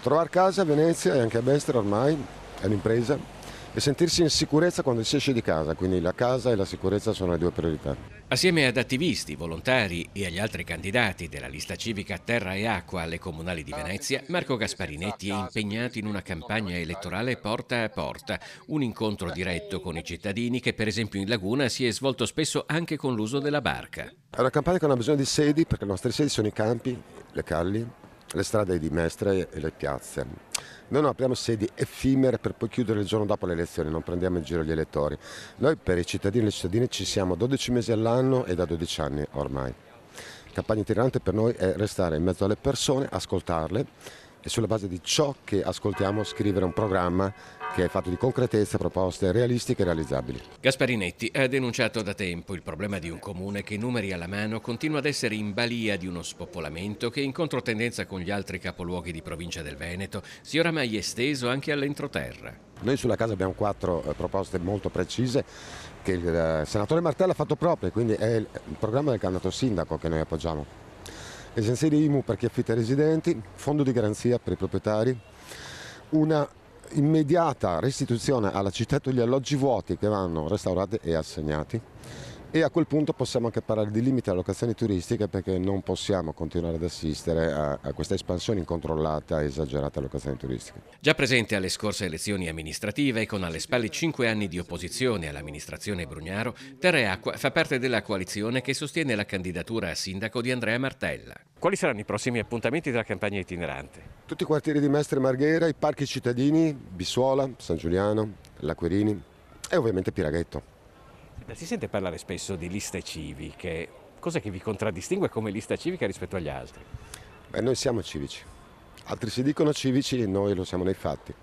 Trovare casa a Venezia e anche a Mestre ormai è un'impresa e sentirsi in sicurezza quando si esce di casa, quindi la casa e la sicurezza sono le due priorità. Assieme ad attivisti, volontari e agli altri candidati della lista civica Terra e Acqua alle comunali di Venezia, Marco Gasparinetti è impegnato in una campagna elettorale porta a porta, un incontro diretto con i cittadini che per esempio in Laguna si è svolto spesso anche con l'uso della barca. È una campagna che non ha bisogno di sedi perché le nostre sedi sono i campi, le calli, le strade di Mestre e le piazze. Noi non apriamo sedi effimere per poi chiudere il giorno dopo le elezioni, non prendiamo in giro gli elettori. Noi per i cittadini e le cittadine ci siamo 12 mesi all'anno e da 12 anni ormai. Campagna itinerante per noi è restare in mezzo alle persone, ascoltarle e sulla base di ciò che ascoltiamo scrivere un programma che è fatto di concretezza, proposte realistiche e realizzabili. Gasparinetti ha denunciato da tempo il problema di un comune che, numeri alla mano, continua ad essere in balia di uno spopolamento che, in controtendenza con gli altri capoluoghi di provincia del Veneto, si è oramai esteso anche all'entroterra. Noi sulla casa abbiamo 4 proposte molto precise che il senatore Martella ha fatto proprie, quindi è il programma del candidato sindaco che noi appoggiamo. Esenzioni IMU per chi affitta ai residenti, fondo di garanzia per i proprietari, una immediata restituzione alla città degli alloggi vuoti che vanno restaurati e assegnati e a quel punto possiamo anche parlare di limiti alle locazioni turistiche perché non possiamo continuare ad assistere a questa espansione incontrollata e esagerata alle locazioni turistiche. Già presente alle scorse elezioni amministrative e con alle spalle 5 anni di opposizione all'amministrazione Brugnaro, Terra e Acqua fa parte della coalizione che sostiene la candidatura a sindaco di Andrea Martella. Quali saranno i prossimi appuntamenti della campagna itinerante? Tutti i quartieri di Mestre e Marghera, i parchi cittadini, Bissuola, San Giuliano, L'Acquerini e ovviamente Piraghetto. Si sente parlare spesso di liste civiche. Cos'è che vi contraddistingue come lista civica rispetto agli altri? Noi siamo civici, altri si dicono civici e noi lo siamo nei fatti.